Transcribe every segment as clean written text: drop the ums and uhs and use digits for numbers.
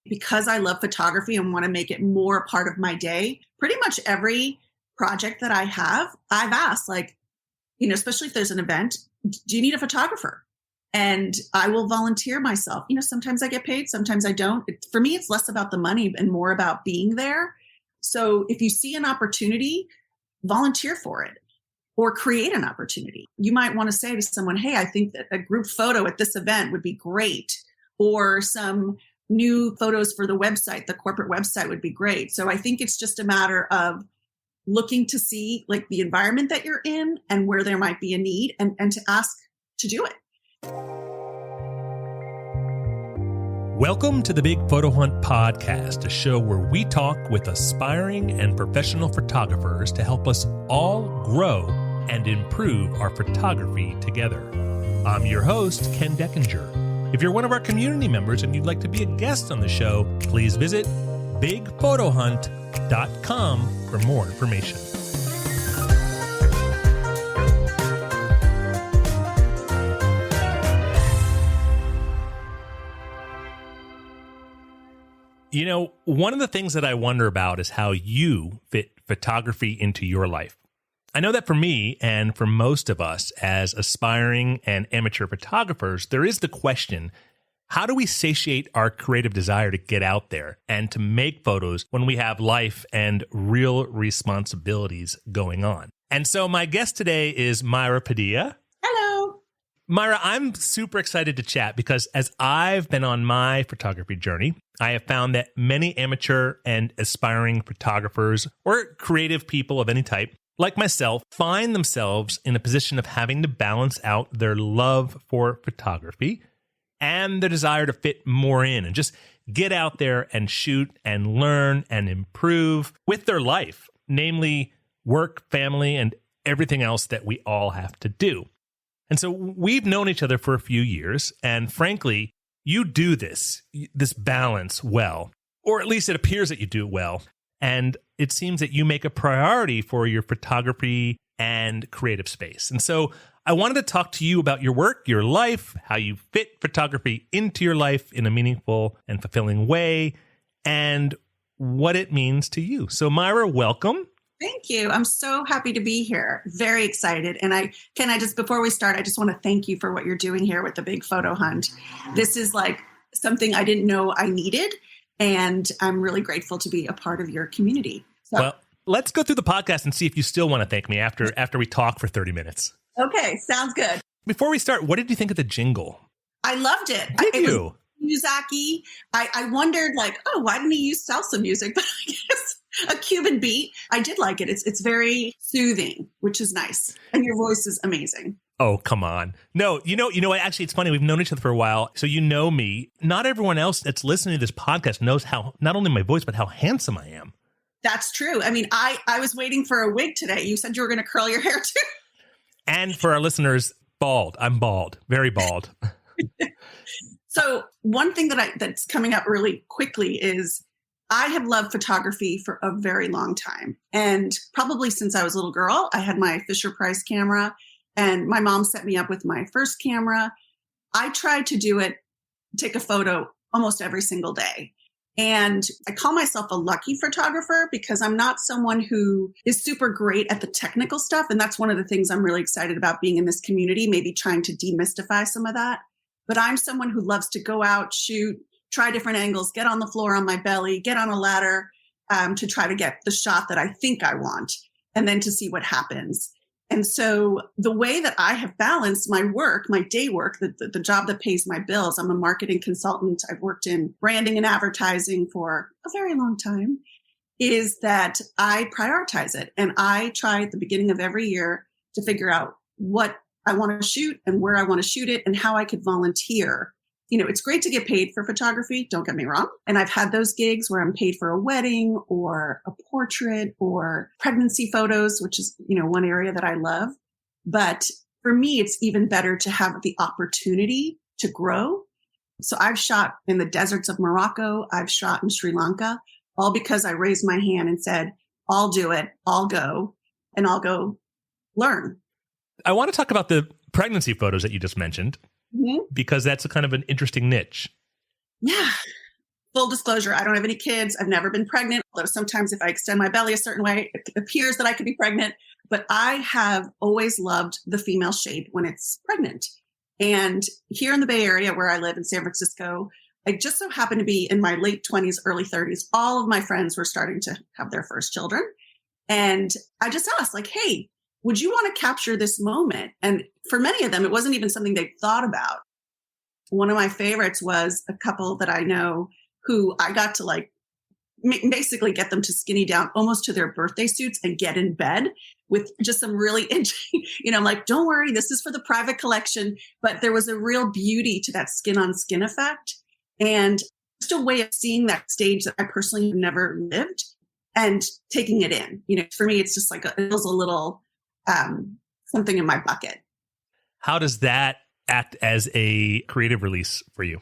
because I love photography and want to make it more a part of my day, pretty much every project that I have, I've asked, like, especially if there's an event, do you need a photographer? And I will volunteer myself. Sometimes I get paid, sometimes I don't. For me, it's less about the money and more about being there. So if you see an opportunity, volunteer for it or create an opportunity. You might want to say to someone, hey, I think that a group photo at this event would be great, or some new photos for the website, the corporate website would be great. So I think it's just a matter of looking to see like the environment that you're in and where there might be a need and to ask to do it. Welcome to the Big Photo Hunt Podcast, a show where we talk with aspiring and professional photographers to help us all grow and improve our photography together. I'm your host, Ken Deckinger. If you're one of our community members and you'd like to be a guest on the show, please visit bigphotohunt.com for more information. One of the things that I wonder about is how you fit photography into your life. I know that for me and for most of us as aspiring and amateur photographers, there is the question, how do we satiate our creative desire to get out there and to make photos when we have life and real responsibilities going on? And so my guest today is Mayra Padilla. Hello. Mayra, I'm super excited to chat because as I've been on my photography journey, I have found that many amateur and aspiring photographers or creative people of any type, like myself, find themselves in a position of having to balance out their love for photography and their desire to fit more in and just get out there and shoot and learn and improve with their life, namely work, family, and everything else that we all have to do. And so we've known each other for a few years, and frankly, you do this balance well, or at least it appears that you do it well. And it seems that you make a priority for your photography and creative space. And so I wanted to talk to you about your work, your life, how you fit photography into your life in a meaningful and fulfilling way, and what it means to you. So Mayra, welcome. Thank you. I'm so happy to be here. Very excited. And before we start, I just want to thank you for what you're doing here with the Big Photo Hunt. This is like something I didn't know I needed. And I'm really grateful to be a part of your community. So, well, let's go through the podcast and see if you still want to thank me after we talk for 30 minutes. Okay, sounds good. Before we start, what did you think of the jingle? I loved it. Did you? Muzaki. I wondered why didn't he use salsa music? But I guess a Cuban beat. I did like it. It's very soothing, which is nice. And your voice is amazing. Oh, come on. No, you know what? Actually, it's funny. We've known each other for a while. So you know me. Not everyone else that's listening to this podcast knows how, not only my voice, but how handsome I am. That's true. I mean, I was waiting for a wig today. You said you were going to curl your hair too. And for our listeners, bald. I'm bald. Very bald. So one thing that's coming up really quickly is I have loved photography for a very long time. And probably since I was a little girl, I had my Fisher-Price camera. And my mom set me up with my first camera. I tried to take a photo almost every single day. And I call myself a lucky photographer because I'm not someone who is super great at the technical stuff. And that's one of the things I'm really excited about being in this community, maybe trying to demystify some of that. But I'm someone who loves to go out, shoot, try different angles, get on the floor on my belly, get on a ladder to try to get the shot that I think I want, and then to see what happens. And so the way that I have balanced my work, my day work, the job that pays my bills, I'm a marketing consultant. I've worked in branding and advertising for a very long time, is that I prioritize it. And I try at the beginning of every year to figure out what I want to shoot and where I want to shoot it and how I could volunteer. It's great to get paid for photography. Don't get me wrong. And I've had those gigs where I'm paid for a wedding or a portrait or pregnancy photos, which is, one area that I love. But for me, it's even better to have the opportunity to grow. So I've shot in the deserts of Morocco. I've shot in Sri Lanka, all because I raised my hand and said, I'll do it. I'll go learn. I want to talk about the pregnancy photos that you just mentioned. Mm-hmm. Because that's a kind of an interesting niche. Yeah. full disclosure, I don't have any kids. I've never been pregnant, although sometimes if I extend my belly a certain way, it appears that I could be pregnant. But I have always loved the female shape when it's pregnant. And here in the Bay Area where I live in San Francisco, I just so happened to be in my late 20s, early 30s. All of my friends were starting to have their first children. And I just asked, like, hey, would you want to capture this moment? And for many of them, it wasn't even something they thought about. One of my favorites was a couple that I know who I got to like basically get them to skinny down almost to their birthday suits and get in bed with just some really interesting, I'm like, don't worry, this is for the private collection. But there was a real beauty to that skin on skin effect and just a way of seeing that stage that I personally have never lived and taking it in. For me, it's just like it was a little something in my bucket. How does that act as a creative release for you?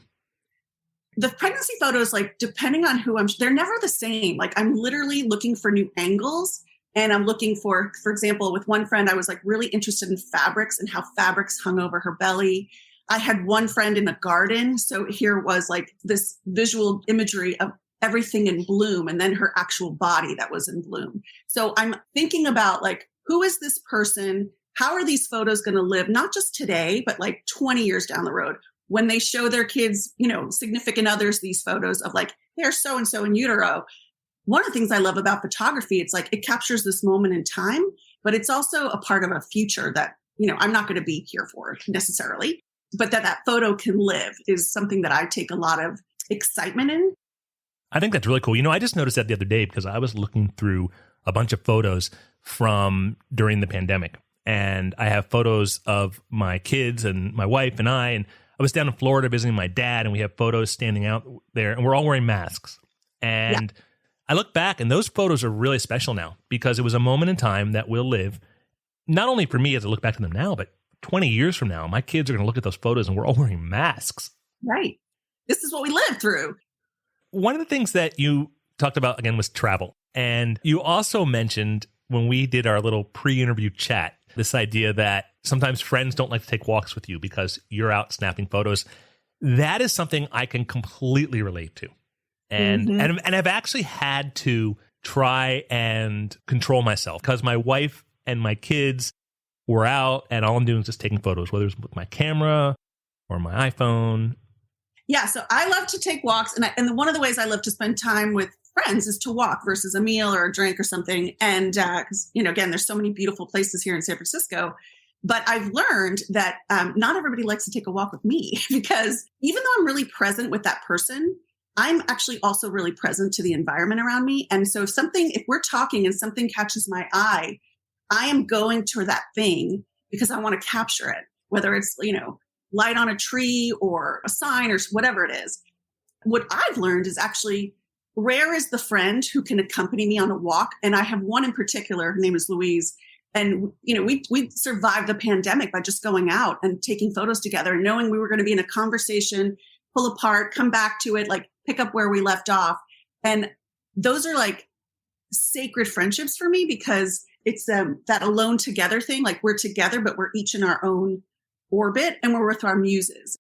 The pregnancy photos, like, depending on who they're never the same. Like, I'm literally looking for new angles. And I'm looking for example, with one friend, I was like really interested in fabrics and how fabrics hung over her belly. I had one friend in the garden. So here was like this visual imagery of everything in bloom and then her actual body that was in bloom. So I'm thinking about like, who is this person? How are these photos going to live? Not just today, but like 20 years down the road. When they show their kids, significant others, these photos of like, they're so-and-so in utero. One of the things I love about photography, it's like it captures this moment in time, but it's also a part of a future that, I'm not going to be here for necessarily, but that photo can live is something that I take a lot of excitement in. I think that's really cool. I just noticed that the other day because I was looking through a bunch of photos from during the pandemic. And I have photos of my kids and my wife and I was down in Florida visiting my dad, and we have photos standing out there, and we're all wearing masks. And yeah. I look back, and those photos are really special now because it was a moment in time that will live, not only for me as I look back to them now, but 20 years from now, my kids are going to look at those photos, and we're all wearing masks. Right. This is what we lived through. One of the things that you talked about, again, was travel. And you also mentioned when we did our little pre-interview chat, this idea that sometimes friends don't like to take walks with you because you're out snapping photos. That is something I can completely relate to. And I've actually had to try and control myself because my wife and my kids were out and all I'm doing is just taking photos, whether it's with my camera or my iPhone. Yeah, so I love to take walks. And one of the ways I love to spend time with friends is to walk versus a meal or a drink or something. And, because, again, there's so many beautiful places here in San Francisco. But I've learned that not everybody likes to take a walk with me because even though I'm really present with that person, I'm actually also really present to the environment around me. And so if we're talking and something catches my eye, I am going to that thing because I want to capture it, whether it's, light on a tree or a sign or whatever it is. What I've learned is actually rare is the friend who can accompany me on a walk. And I have one in particular, her name is Louise. And, we survived the pandemic by just going out and taking photos together and knowing we were going to be in a conversation, pull apart, come back to it, like pick up where we left off. And those are like sacred friendships for me because it's that alone together thing. Like we're together, but we're each in our own orbit and we're with our muses.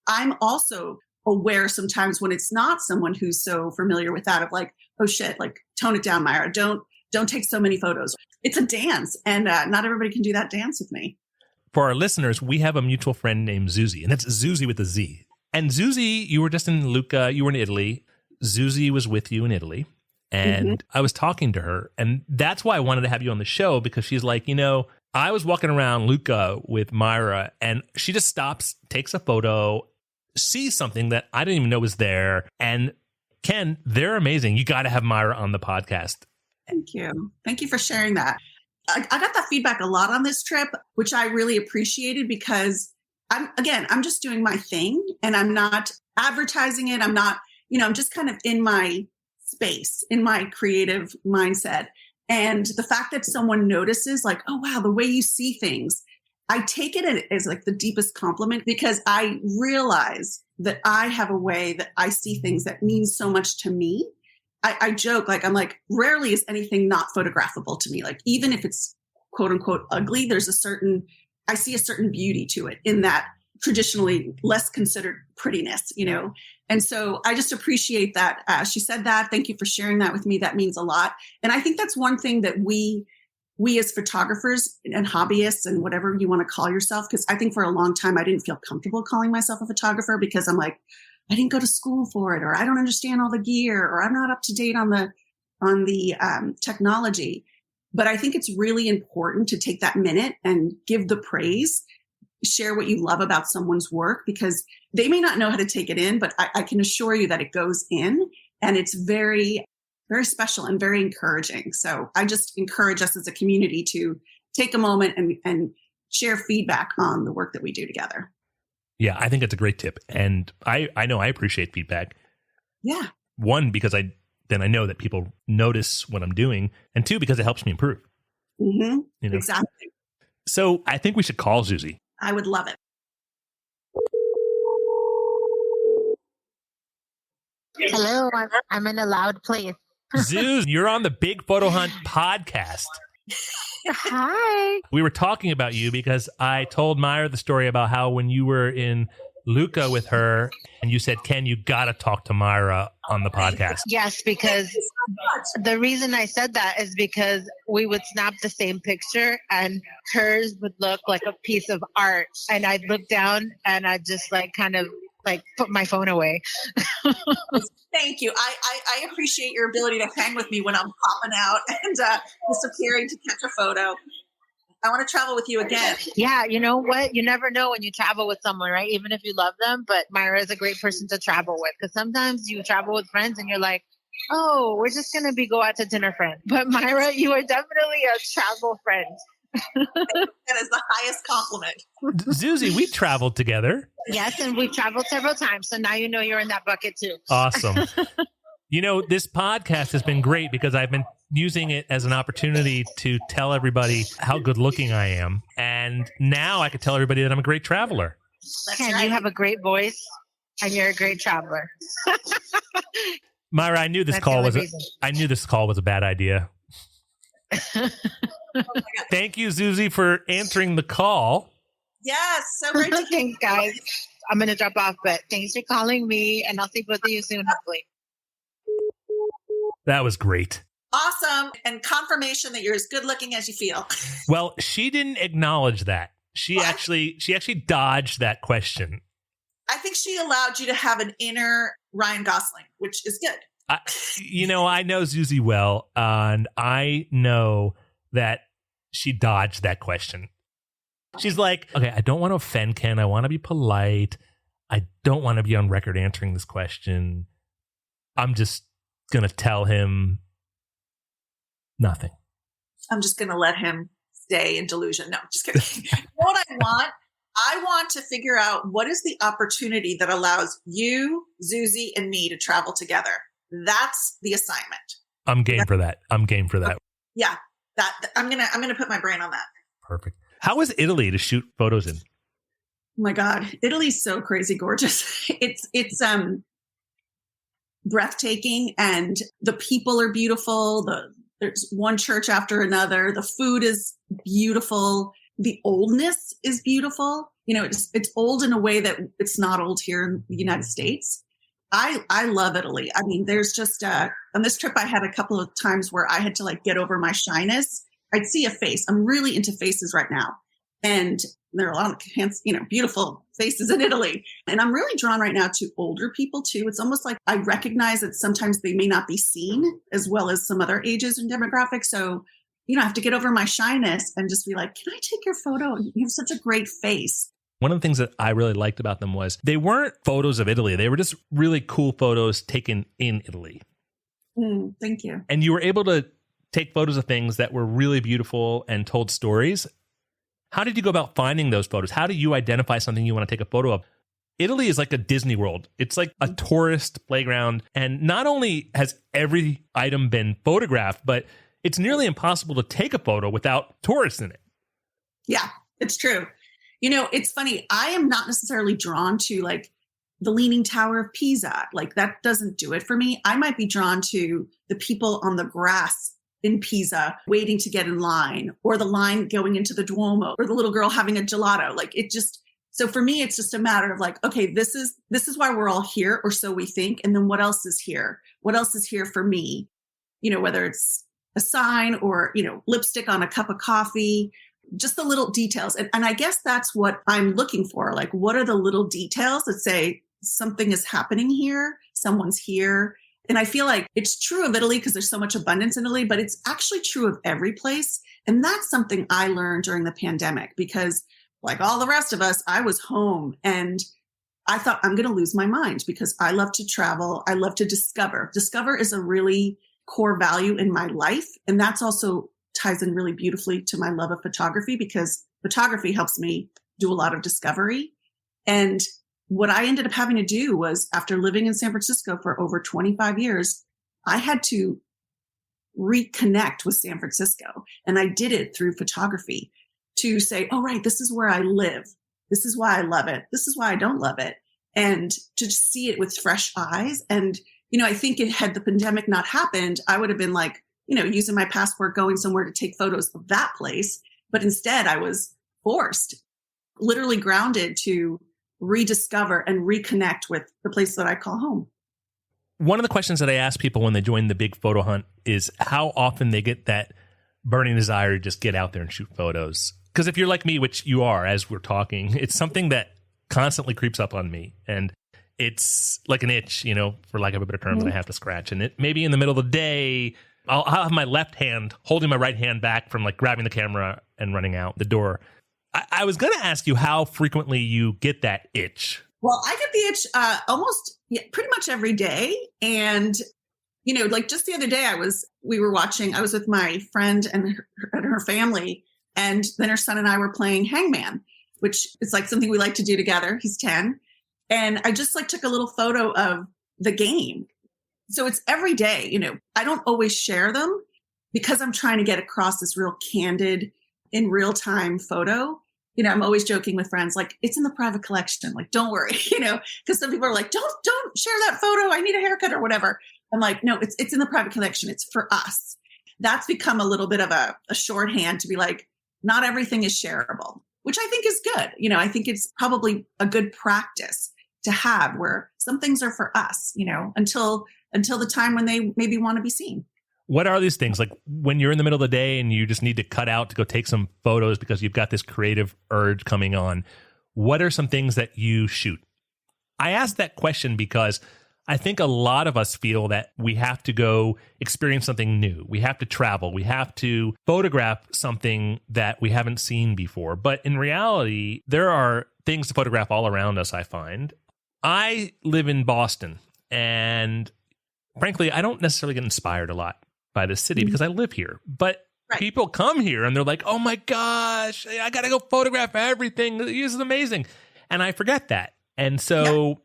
I'm also aware sometimes when it's not someone who's so familiar with that of like, oh shit, like tone it down, Mayra. Don't take so many photos. It's a dance and not everybody can do that dance with me. For our listeners, we have a mutual friend named Zuzy, and that's Zuzy with a Z. And Zuzy, you were just in Lucca, you were in Italy. Zuzy was with you in Italy. And I was talking to her, and that's why I wanted to have you on the show because she's like, I was walking around Lucca with Mayra, and she just stops, takes a photo, sees something that I didn't even know was there. And Ken, they're amazing. You got to have Mayra on the podcast. Thank you. Thank you for sharing that. I got that feedback a lot on this trip, which I really appreciated because I'm just doing my thing and I'm not advertising it. I'm not, I'm just kind of in my space, in my creative mindset. And the fact that someone notices like, oh, wow, the way you see things, I take it as like the deepest compliment because I realize that I have a way that I see things that means so much to me. I joke, like, I'm like, rarely is anything not photographable to me. Like, even if it's quote unquote ugly, I see a certain beauty to it in that traditionally less considered prettiness, And so I just appreciate that. She said that. Thank you for sharing that with me. That means a lot. And I think that's one thing that we as photographers and hobbyists and whatever you want to call yourself, because I think for a long time I didn't feel comfortable calling myself a photographer because I'm like, I didn't go to school for it, or I don't understand all the gear, or I'm not up to date on the technology. But I think it's really important to take that minute and give the praise, share what you love about someone's work, because they may not know how to take it in, but I can assure you that it goes in, and it's very, very special and very encouraging. So I just encourage us as a community to take a moment and share feedback on the work that we do together. Yeah, I think it's a great tip. And I know I appreciate feedback. Yeah. One, because I know that people notice what I'm doing. And two, because it helps me improve. Mm-hmm. You know? Exactly. So I think we should call Zuzy. I would love it. Hello, I'm in a loud place. Zuz, you're on the Big Photo Hunt podcast. Hi. We were talking about you because I told Mayra the story about how when you were in Lucca with her and you said, Ken, you got to talk to Mayra on the podcast. Yes, because the reason I said that is because we would snap the same picture and hers would look like a piece of art. And I'd look down and I'd just kind of put my phone away. Thank you. I appreciate your ability to hang with me when I'm popping out and disappearing to catch a photo. I want to travel with you again. Yeah, you know what? You never know when you travel with someone, right? Even if you love them. But Mayra is a great person to travel with, because sometimes you travel with friends and you're like, oh, we're just going to go out to dinner friend. But Mayra, you are definitely a travel friend. That is the highest compliment. Zuzy, we traveled together. Yes, and we've traveled several times. So now you know you're in that bucket too. Awesome. You know, this podcast has been great because I've been using it as an opportunity to tell everybody how good looking I am. And now I can tell everybody that I'm a great traveler. Ken, right. You have a great voice and you're a great traveler. Mayra, I knew this call was a bad idea. Thank you, Zuzy, for answering the call. Yes, so great to Thanks, guys. I'm going to drop off, but thanks for calling me, and I'll see both of you soon, hopefully. That was great. Awesome. And confirmation that you're as good looking as you feel. Well, she didn't acknowledge that. She actually dodged that question. I think she allowed you to have an inner Ryan Gosling, which is good. I know Zuzy well, and I know that she dodged that question. She's like, okay, I don't want to offend Ken. I want to be polite. I don't want to be on record answering this question. I'm just going to tell him nothing. I'm just going to let him stay in delusion. No, just kidding. You know what I want? I want to figure out what is the opportunity that allows you, Zuzy, and me to travel together. That's the assignment. I'm game for that. Yeah, I'm gonna put my brain on that. Perfect. How was Italy to shoot photos in? Oh my God, Italy's so crazy gorgeous. It's breathtaking, and the people are beautiful. There's one church after another. The food is beautiful. The oldness is beautiful. You know, it's old in a way that it's not old here in the United States. I love Italy. I mean, there's just on this trip I had a couple of times where I had to get over my shyness. I'd see a face. I'm really into faces right now, and there are a lot of beautiful faces in Italy. And I'm really drawn right now to older people too. It's almost like I recognize that sometimes they may not be seen as well as some other ages and demographics. So, I have to get over my shyness and just be like, can I take your photo? You have such a great face. One of the things that I really liked about them was they weren't photos of Italy. They were just really cool photos taken in Italy. Thank you. And you were able to take photos of things that were really beautiful and told stories. How did you go about finding those photos? How do you identify something you want to take a photo of? Italy is like a Disney World. It's like a tourist playground. And not only has every item been photographed, but it's nearly impossible to take a photo without tourists in it. Yeah, it's true. It's funny. I am not necessarily drawn to the Leaning Tower of Pisa. That doesn't do it for me. I might be drawn to the people on the grass in Pisa waiting to get in line, or the line going into the Duomo, or the little girl having a gelato. So for me, it's just a matter of like, okay, this is why we're all here, or so we think. And then what else is here? What else is here for me? Whether it's a sign or, lipstick on a cup of coffee, just the little details. And I guess that's what I'm looking for. Like, what are the little details that say something is happening here? Someone's here. And I feel like it's true of Italy because there's so much abundance in Italy, but it's actually true of every place. And that's something I learned during the pandemic because like all the rest of us, I was home and I thought I'm going to lose my mind because I love to travel. I love to discover. Discover is a really core value in my life. And that's also ties in really beautifully to my love of photography because photography helps me do a lot of discovery. And what I ended up having to do was after living in San Francisco for over 25 years, I had to reconnect with San Francisco. And I did it through photography to say, oh, right, this is where I live. This is why I love it. This is why I don't love it. And to just see it with fresh eyes. And, I think had the pandemic not happened, I would have been like, using my passport, going somewhere to take photos of that place. But instead I was forced, literally grounded to rediscover and reconnect with the place that I call home. One of the questions that I ask people when they join the big photo hunt is how often they get that burning desire to just get out there and shoot photos. Because if you're like me, which you are as we're talking, it's something that constantly creeps up on me. And it's like an itch, for lack of a better term, that I have to scratch. And it maybe in the middle of the day, I'll have my left hand holding my right hand back from like grabbing the camera and running out the door. I was going to ask you how frequently you get that itch. Well, I get the itch pretty much every day. And, like just the other day I was with my friend and her family. And then her son and I were playing Hangman, which is like something we like to do together. He's 10. And I just like took a little photo of the game. So it's every day, I don't always share them because I'm trying to get across this real candid in real time photo. I'm always joking with friends, like it's in the private collection. Like, don't worry, because some people are like, don't share that photo. I need a haircut or whatever. I'm like, no, it's in the private collection. It's for us. That's become a little bit of a shorthand to be like, not everything is shareable, which I think is good. I think it's probably a good practice to have where some things are for us, until the time when they maybe want to be seen. What are these things? Like when you're in the middle of the day and you just need to cut out to go take some photos because you've got this creative urge coming on, what are some things that you shoot? I asked that question because I think a lot of us feel that we have to go experience something new. We have to travel. We have to photograph something that we haven't seen before. But in reality, there are things to photograph all around us, I find. I live in Boston, and frankly, I don't necessarily get inspired a lot by the city because I live here. But people come here and they're like, oh my gosh, I got to go photograph everything. This is amazing. And I forget that. And so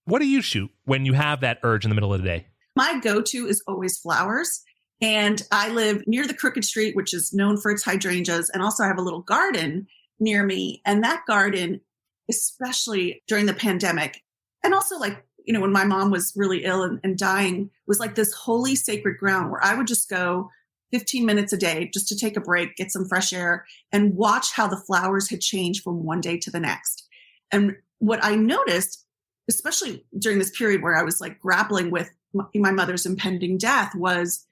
what do you shoot when you have that urge in the middle of the day? My go-to is always flowers. And I live near the Crooked Street, which is known for its hydrangeas. And also I have a little garden near me. And that garden, especially during the pandemic, and also like, when my mom was really ill and dying, was like this holy sacred ground where I would just go 15 minutes a day just to take a break, get some fresh air, and watch how the flowers had changed from one day to the next. And what I noticed, especially during this period where I was like grappling with my mother's impending death, was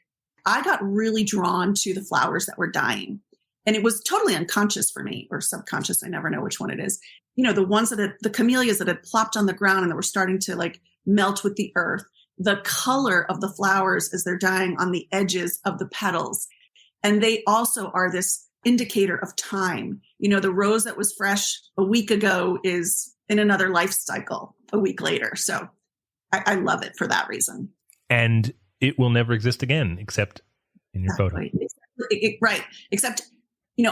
I got really drawn to the flowers that were dying. And it was totally unconscious for me, or subconscious. I never know which one it is. The ones the camellias that had plopped on the ground and that were starting to like melt with the earth, the color of the flowers as they're dying on the edges of the petals. And they also are this indicator of time. The rose that was fresh a week ago is in another life cycle a week later. So I love it for that reason. And it will never exist again, except in your photo. Right. Except,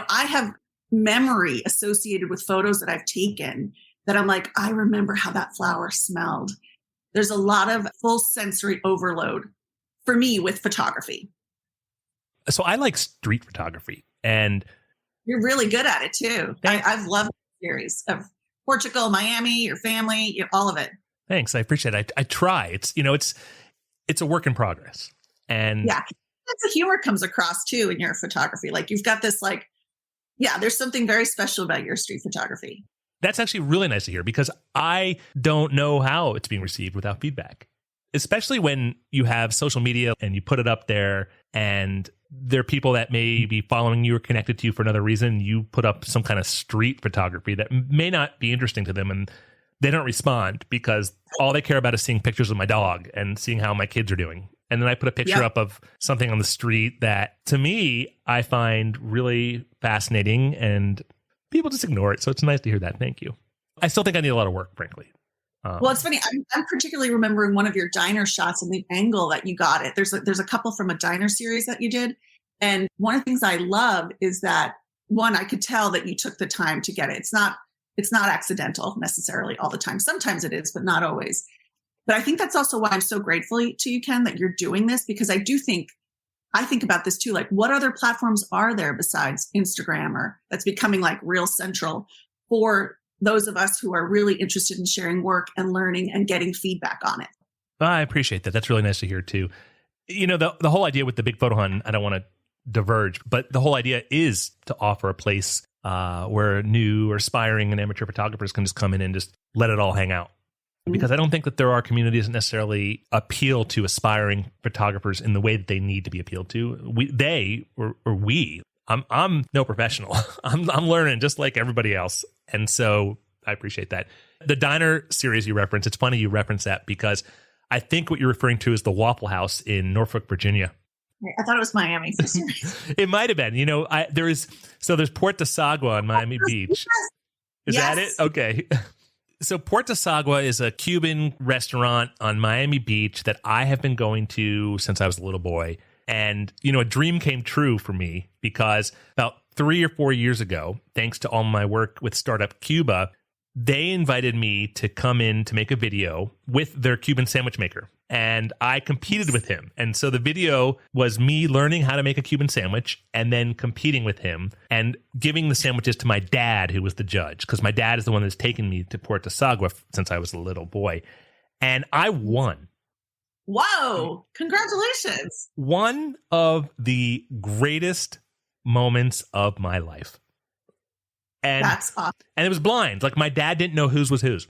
I have memory associated with photos that I've taken that I'm like, I remember how that flower smelled. There's a lot of full sensory overload for me with photography. So I like street photography, and you're really good at it too. I've loved the series of Portugal, Miami, your family, all of it. Thanks. I appreciate it. I try. It's a work in progress. And yeah, that's the humor comes across too in your photography. Like you've got this there's something very special about your street photography. That's actually really nice to hear because I don't know how it's being received without feedback, especially when you have social media and you put it up there and there are people that may be following you or connected to you for another reason. You put up some kind of street photography that may not be interesting to them and they don't respond because all they care about is seeing pictures of my dog and seeing how my kids are doing. And then I put a picture up of something on the street that to me, I find really fascinating and people just ignore it. So it's nice to hear that. Thank you. I still think I need a lot of work, frankly. Well, it's funny. I'm particularly remembering one of your diner shots and the angle that you got it. There's a couple from a diner series that you did. And one of the things I love is that, one, I could tell that you took the time to get it. It's not accidental necessarily all the time. Sometimes it is, but not always. But I think that's also why I'm so grateful to you, Ken, that you're doing this, because I think about this too. Like, what other platforms are there besides Instagram or that's becoming like real central for those of us who are really interested in sharing work and learning and getting feedback on it? I appreciate that. That's really nice to hear too. You know, the whole idea with the Big Photo Hunt, I don't want to diverge, but the whole idea is to offer a place where new or aspiring and amateur photographers can just come in and just let it all hang out. Because I don't think that there are communities that necessarily appeal to aspiring photographers in the way that they need to be appealed to. I'm no professional. I'm learning just like everybody else. And so I appreciate that. The diner series you reference, it's funny you reference that because I think what you're referring to is the Waffle House in Norfolk, Virginia. I thought it was Miami. It might have been. You know, there's Puerto Sagua on Miami Beach. Is that it? Okay. So Puerto Sagua is a Cuban restaurant on Miami Beach that I have been going to since I was a little boy. And, you know, a dream came true for me because about 3 or 4 years ago, thanks to all my work with Startup Cuba, they invited me to come in to make a video with their Cuban sandwich maker. And I competed with him. And so the video was me learning how to make a Cuban sandwich and then competing with him and giving the sandwiches to my dad, who was the judge, because my dad is the one that's taken me to Puerto Sagua since I was a little boy. And I won. Whoa, congratulations. One of the greatest moments of my life. And that's awesome. And it was blind. Like my dad didn't know whose was whose.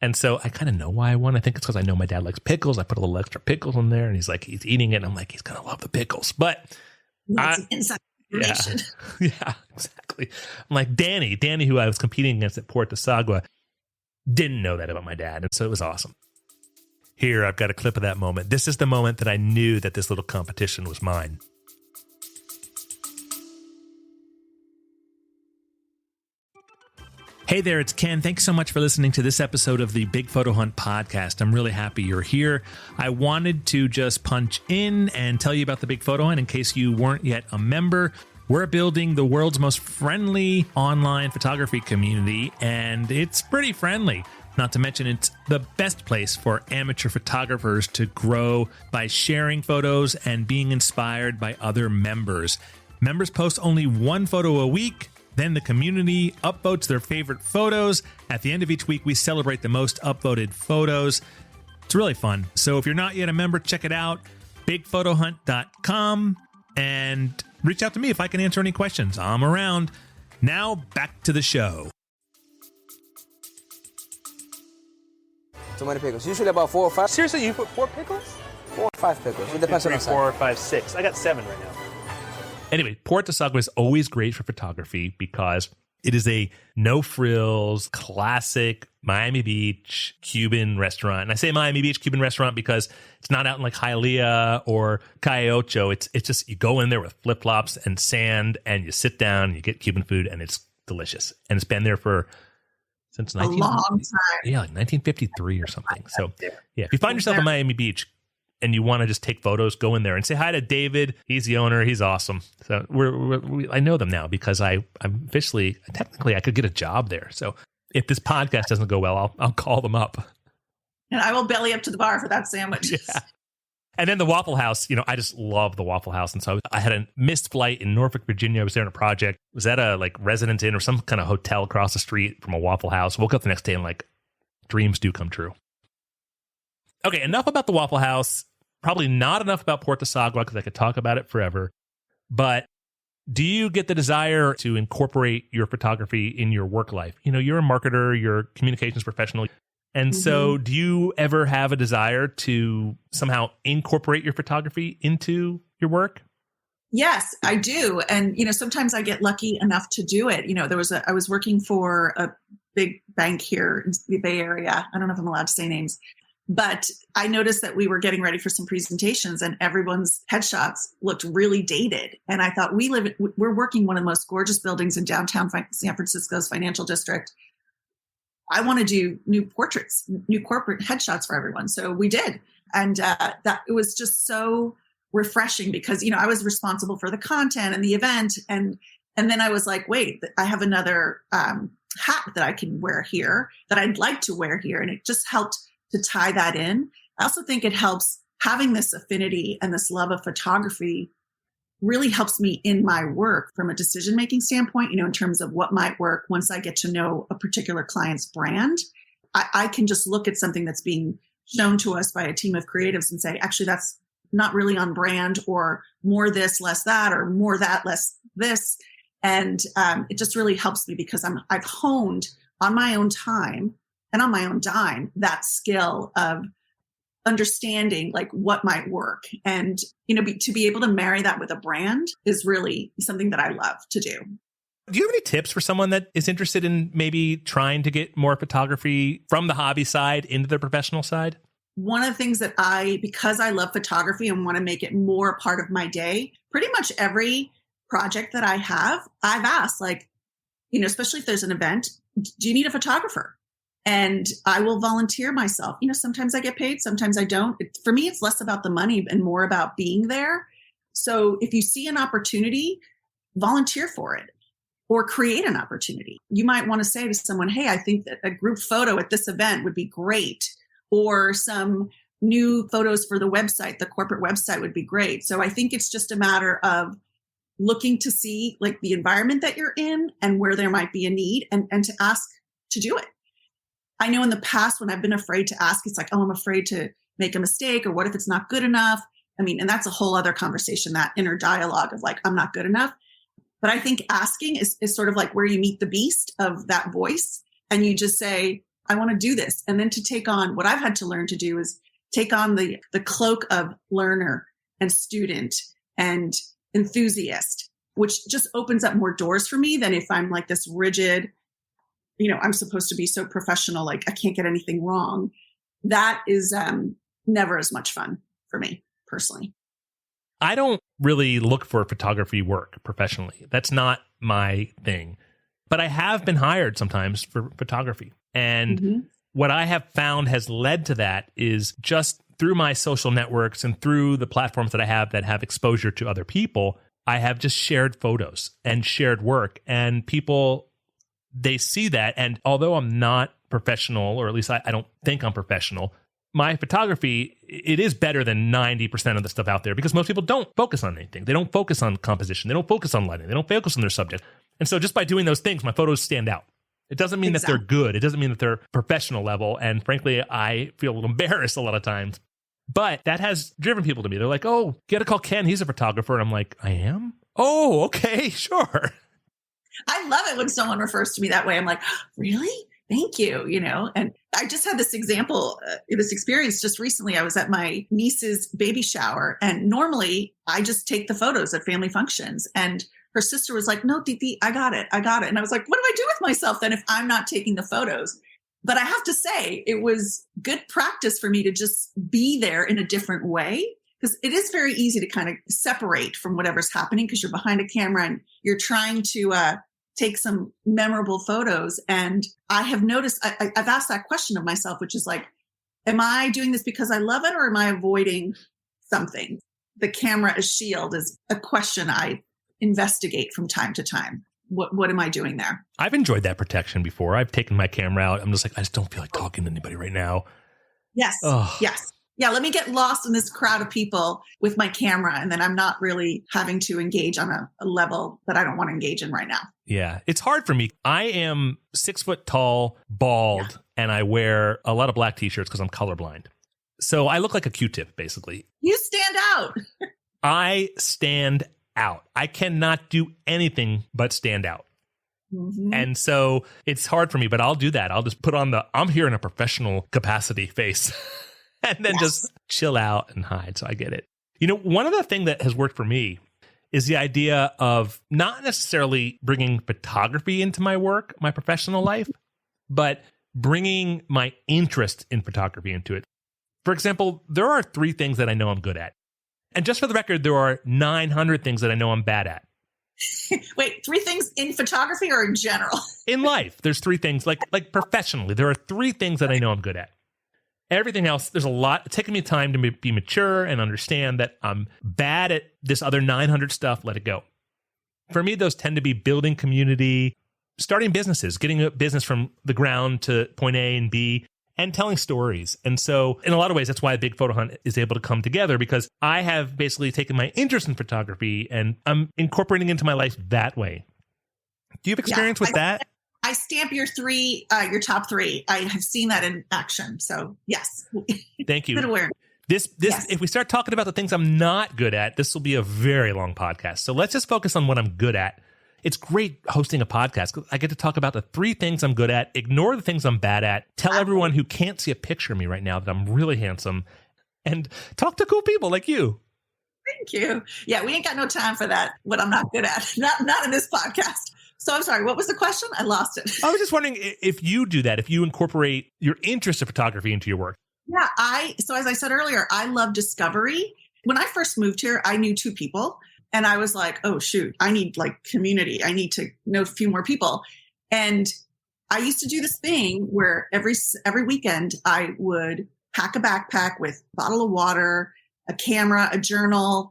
And so I kind of know why I won. I think it's because I know my dad likes pickles. I put a little extra pickles in there and he's eating it. And I'm like, he's going to love the pickles. But inside information. Yeah, exactly. I'm like, Danny, who I was competing against at Puerto Sagua, didn't know that about my dad. And so it was awesome. Here, I've got a clip of that moment. This is the moment that I knew that this little competition was mine. Hey there, it's Ken. Thanks so much for listening to this episode of the Big Photo Hunt podcast. I'm really happy you're here. I wanted to just punch in and tell you about the Big Photo Hunt in case you weren't yet a member. We're building the world's most friendly online photography community, and it's pretty friendly. Not to mention, it's the best place for amateur photographers to grow by sharing photos and being inspired by other members. Members post only one photo a week. Then the community upvotes their favorite photos. At the end of each week, we celebrate the most upvoted photos. It's really fun. So if you're not yet a member, check it out, bigphotohunt.com, and reach out to me if I can answer any questions. I'm around. Now back to the show. Too many pickles. Usually about 4 or 5. Seriously, you put 4 pickles? 4 or 5 pickles. It depends on the size. 4, 5, 6. I got 7 right now. Anyway, Puerto Sagua is always great for photography because it is a no-frills, classic Miami Beach Cuban restaurant. And I say Miami Beach Cuban restaurant because it's not out in like Hialeah or Calle Ocho. It's just you go in there with flip-flops and sand and you sit down and you get Cuban food and it's delicious. And it's been there since a long time. Yeah, like 1953 or something. So yeah, if you find yourself in Miami Beach, and you want to just take photos, go in there and say hi to David. He's the owner. He's awesome. So I know them now because I'm technically I could get a job there. So if this podcast doesn't go well, I'll call them up. And I will belly up to the bar for that sandwich. Yeah. And then the Waffle House, I just love the Waffle House. And so I had a missed flight in Norfolk, Virginia. I was there on a project. Was at a Residence Inn or some kind of hotel across the street from a Waffle House. Woke up the next day and dreams do come true. Okay, enough about the Waffle House. Probably not enough about Puerto Sagua because I could talk about it forever. But Do you get the desire to incorporate your photography in your work life? You're a marketer, you're a communications professional. And so do you ever have a desire to somehow incorporate your photography into your work? Yes, I do. And, sometimes I get lucky enough to do it. I was working for a big bank here in the Bay Area. I don't know if I'm allowed to say names, but I noticed that we were getting ready for some presentations and everyone's headshots looked really dated. And I thought we're working one of the most gorgeous buildings in downtown San Francisco's financial district. I want to do new portraits, new corporate headshots for everyone. So we did. And that it was just so refreshing because, I was responsible for the content and the event. And then I was like, wait, I have another hat that I can wear here that I'd like to wear here. And it just helped to tie that in. I also think it helps having this affinity and this love of photography really helps me in my work from a decision-making standpoint, in terms of what might work once I get to know a particular client's brand. I can just look at something that's being shown to us by a team of creatives and say, actually, that's not really on brand, or more this, less that, or more that, less this. And it just really helps me because I've honed on my own time and on my own dime that skill of understanding like what might work. And, to be able to marry that with a brand is really something that I love to do. Do you have any tips for someone that is interested in maybe trying to get more photography from the hobby side into the professional side? One of the things that because I love photography and want to make it more a part of my day, pretty much every project that I have, I've asked, especially if there's an event, do you need a photographer? And I will volunteer myself. Sometimes I get paid, sometimes I don't. For me, it's less about the money and more about being there. So if you see an opportunity, volunteer for it or create an opportunity. You might want to say to someone, hey, I think that a group photo at this event would be great. Or some new photos for the website, the corporate website would be great. So I think it's just a matter of looking to see like the environment that you're in and where there might be a need and to ask to do it. I know in the past when I've been afraid to ask, it's like, oh, I'm afraid to make a mistake, or what if it's not good enough? And that's a whole other conversation, that inner dialogue of like, I'm not good enough. But I think asking is sort of like where you meet the beast of that voice and you just say, I want to do this. And then to take on what I've had to learn to do is take on the cloak of learner and student and enthusiast, which just opens up more doors for me than if I'm like this rigid, I'm supposed to be so professional, like I can't get anything wrong. That is never as much fun for me personally. I don't really look for photography work professionally. That's not my thing. But I have been hired sometimes for photography. And what I have found has led to that is just through my social networks and through the platforms that I have that have exposure to other people, I have just shared photos and shared work. And people, they see that. And although I'm not professional, or at least I don't think I'm professional, my photography, it is better than 90% of the stuff out there because most people don't focus on anything. They don't focus on composition. They don't focus on lighting. They don't focus on their subject. And so just by doing those things, my photos stand out. It doesn't mean that they're good. It doesn't mean that they're professional level. And frankly, I feel a little embarrassed a lot of times. But that has driven people to me. They're like, oh, you got to call Ken. He's a photographer. And I'm like, I am? Oh, okay, sure. I love it when someone refers to me that way. I'm like, really? Thank you. And I just had this experience just recently. I was at my niece's baby shower, and normally I just take the photos at family functions. And her sister was like, no, Diti, I got it. And I was like, what do I do with myself then if I'm not taking the photos? But I have to say, it was good practice for me to just be there in a different way, because it is very easy to kind of separate from whatever's happening because you're behind a camera and you're trying to take some memorable photos. And I have noticed, I've asked that question of myself, which is like, am I doing this because I love it, or am I avoiding something? The camera as shield is a question I investigate from time to time. What am I doing there? I've enjoyed that protection before. I've taken my camera out. I'm just like, I just don't feel like talking to anybody right now. Yes. Oh. Yes. Yeah. Let me get lost in this crowd of people with my camera. And then I'm not really having to engage on a level that I don't want to engage in right now. Yeah. It's hard for me. I am 6 foot tall, bald, and I wear a lot of black t-shirts because I'm colorblind. So I look like a Q-tip, basically. You stand out. I stand out. I cannot do anything but stand out. Mm-hmm. And so it's hard for me, but I'll do that. I'll just put on I'm here in a professional capacity face and then just chill out and hide. So I get it. One of the things that has worked for me is the idea of not necessarily bringing photography into my work, my professional life, but bringing my interest in photography into it. For example, there are 3 things that I know I'm good at. And just for the record, there are 900 things that I know I'm bad at. Wait, 3 things in photography or in general? In life, there's 3 things, like professionally, there are 3 things that I know I'm good at. Everything else, there's a lot. It's taken me time to be mature and understand that I'm bad at this other 900 stuff. Let it go. For me, those tend to be building community, starting businesses, getting a business from the ground to point A and B, and telling stories. And so in a lot of ways, that's why a big photo hunt is able to come together, because I have basically taken my interest in photography and I'm incorporating into my life that way. Do you have experience with that? I stamp your top 3. I have seen that in action. So yes. Thank you. Good awareness. This, if we start talking about the things I'm not good at, this will be a very long podcast. So let's just focus on what I'm good at. It's great hosting a podcast because I get to talk about the 3 things I'm good at, ignore the things I'm bad at, tell everyone who can't see a picture of me right now that I'm really handsome, and talk to cool people like you. Thank you. Yeah, we ain't got no time for that, what I'm not good at. Not in this podcast. So I'm sorry, what was the question? I lost it. I was just wondering if you do that, if you incorporate your interest in photography into your work. Yeah, so as I said earlier, I love discovery. When I first moved here, I knew 2 people. And I was like, oh, shoot, I need community. I need to know a few more people. And I used to do this thing where every weekend I would pack a backpack with a bottle of water, a camera, a journal,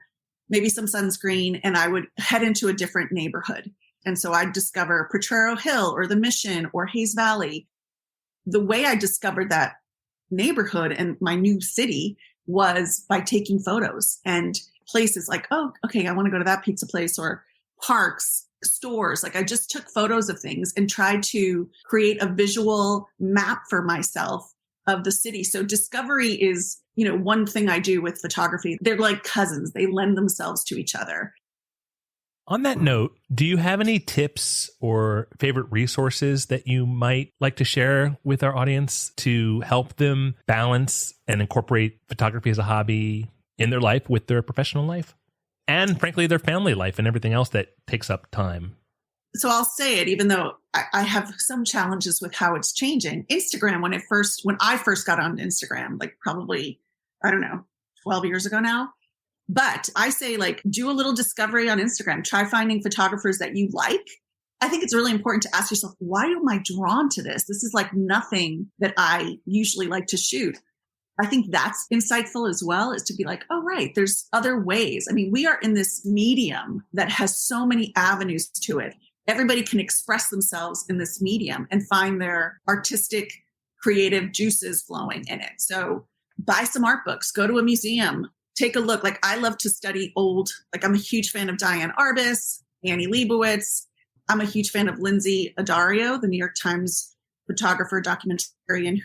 maybe some sunscreen, and I would head into a different neighborhood. And so I'd discover Potrero Hill or the Mission or Hayes Valley. The way I discovered that neighborhood and my new city was by taking photos and places like, oh, okay, I want to go to that pizza place, or parks, stores. I just took photos of things and tried to create a visual map for myself of the city. So discovery is, one thing I do with photography. They're like cousins. They lend themselves to each other. On that note, do you have any tips or favorite resources that you might like to share with our audience to help them balance and incorporate photography as a hobby in their life with their professional life and, frankly, their family life and everything else that takes up time? So I'll say it, even though I have some challenges with how it's changing. Instagram, when I first got on Instagram, probably, 12 years ago now. But I say, do a little discovery on Instagram. Try finding photographers that you like. I think it's really important to ask yourself, why am I drawn to this? This is nothing that I usually like to shoot. I think that's insightful as well, is to be like, oh, right, there's other ways. I mean, we are in this medium that has so many avenues to it. Everybody can express themselves in this medium and find their artistic, creative juices flowing in it. So buy some art books, go to a museum, take a look. I love to study old, I'm a huge fan of Diane Arbus, Annie Leibovitz. I'm a huge fan of Lindsay Addario, the New York Times photographer, documentarian.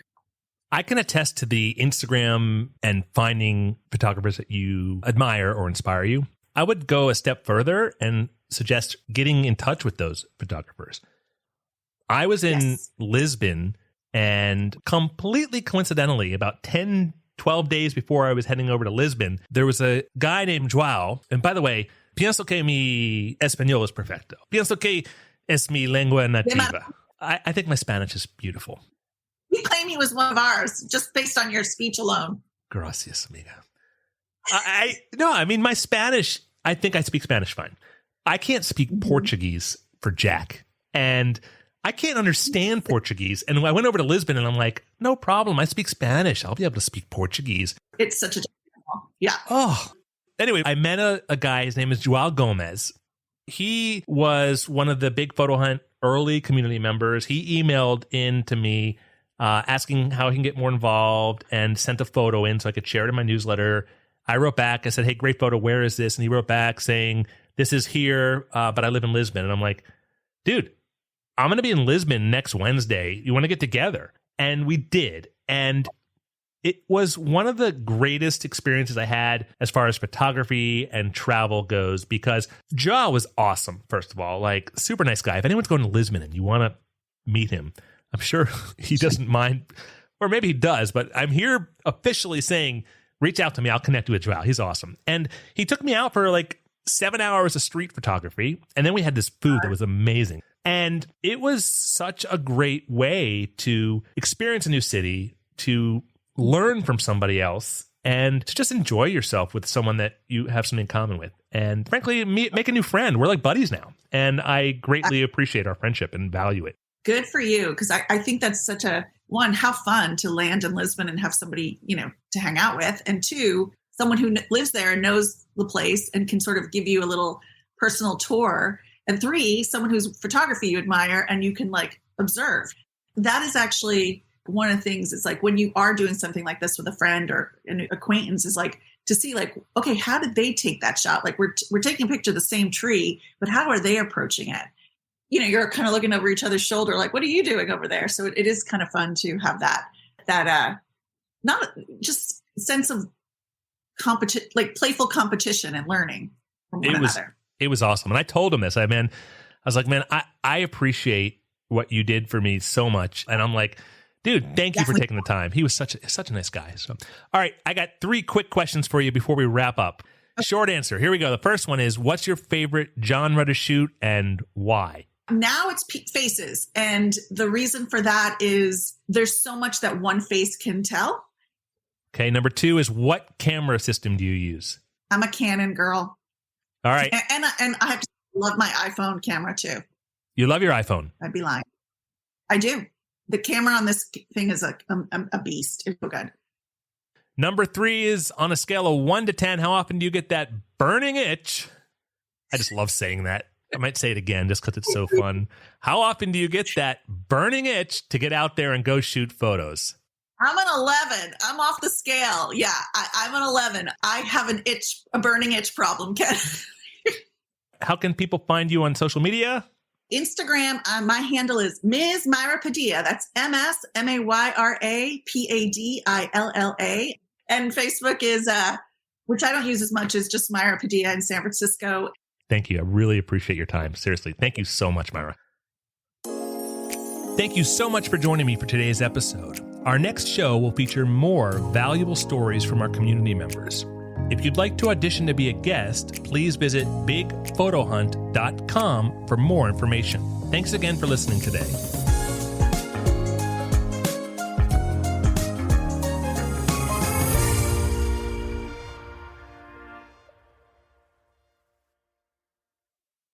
I can attest to the Instagram and finding photographers that you admire or inspire you. I would go a step further and suggest getting in touch with those photographers. I was in Lisbon, and completely coincidentally, about 10, 12 days before I was heading over to Lisbon, there was a guy named Joao. And by the way, pienso que mi español es perfecto. Pienso que es mi lengua nativa. I think my Spanish is beautiful. You claim he was one of ours just based on your speech alone. Gracias, amiga. My Spanish, I think I speak Spanish fine. I can't speak Portuguese for Jack. And I can't understand Portuguese. And I went over to Lisbon and I'm like, no problem. I speak Spanish. I'll be able to speak Portuguese. It's such a yeah. Oh. Anyway, I met a guy. His name is Joao Gomez. He was one of the Big Photo Hunt early community members. He emailed in to me asking how he can get more involved and sent a photo in so I could share it in my newsletter. I wrote back. I said, hey, great photo. Where is this? And he wrote back saying, this is here, but I live in Lisbon. And I'm like, dude, I'm going to be in Lisbon next Wednesday. You want to get together? And we did. And It was one of the greatest experiences I had as far as photography and travel goes, because Ja was awesome, first of all, like super nice guy. If anyone's going to Lisbon and you want to meet him, I'm sure he doesn't mind, or maybe he does, but I'm here officially saying, reach out to me. I'll connect you with Joao. He's awesome. And he took me out for like 7 hours of street photography. And then we had this food that was amazing. And it was such a great way to experience a new city, to learn from somebody else, and to just enjoy yourself with someone that you have something in common with. And frankly, make a new friend. We're like buddies now. And I greatly appreciate our friendship and value it. Good for you. Because I think that's such a, one, how fun to land in Lisbon and have somebody, to hang out with. And two, someone who lives there and knows the place and can sort of give you a little personal tour. And three, someone whose photography you admire and you can like observe. That is actually one of the things. It's like when you are doing something like this with a friend or an acquaintance, is like to see like, okay, how did they take that shot? Like we're taking a picture of the same tree, but how are they approaching it? You're kind of looking over each other's shoulder, like, what are you doing over there? So it is kind of fun to have that not just sense of like playful competition and learning from one another. It was awesome. And I told him this. I was like, man, I appreciate what you did for me so much. And I'm like, dude, thank you for taking the time. He was such a nice guy. So, all right, I got 3 quick questions for you before we wrap up. Short answer. Here we go. The first one is, what's your favorite genre to shoot and why? Now it's faces. And the reason for that is there's so much that one face can tell. Okay. Number 2 is, what camera system do you use? I'm a Canon girl. All right. And I have to love my iPhone camera too. You love your iPhone? I'd be lying. I do. The camera on this thing is a beast. It's so good. Number 3 is, on a scale of 1 to 10, how often do you get that burning itch? I just love saying that. I might say it again just because it's so fun. How often do you get that burning itch to get out there and go shoot photos? I'm an 11. I'm off the scale. Yeah, I'm an 11. I have a burning itch problem, Ken. How can people find you on social media? Instagram, my handle is Ms. Mayra Padilla. That's MSMAYRA PADILLA. And Facebook is, which I don't use as much, is just Mayra Padilla in San Francisco. Thank you. I really appreciate your time. Seriously. Thank you so much, Mayra. Thank you so much for joining me for today's episode. Our next show will feature more valuable stories from our community members. If you'd like to audition to be a guest, please visit bigphotohunt.com for more information. Thanks again for listening today.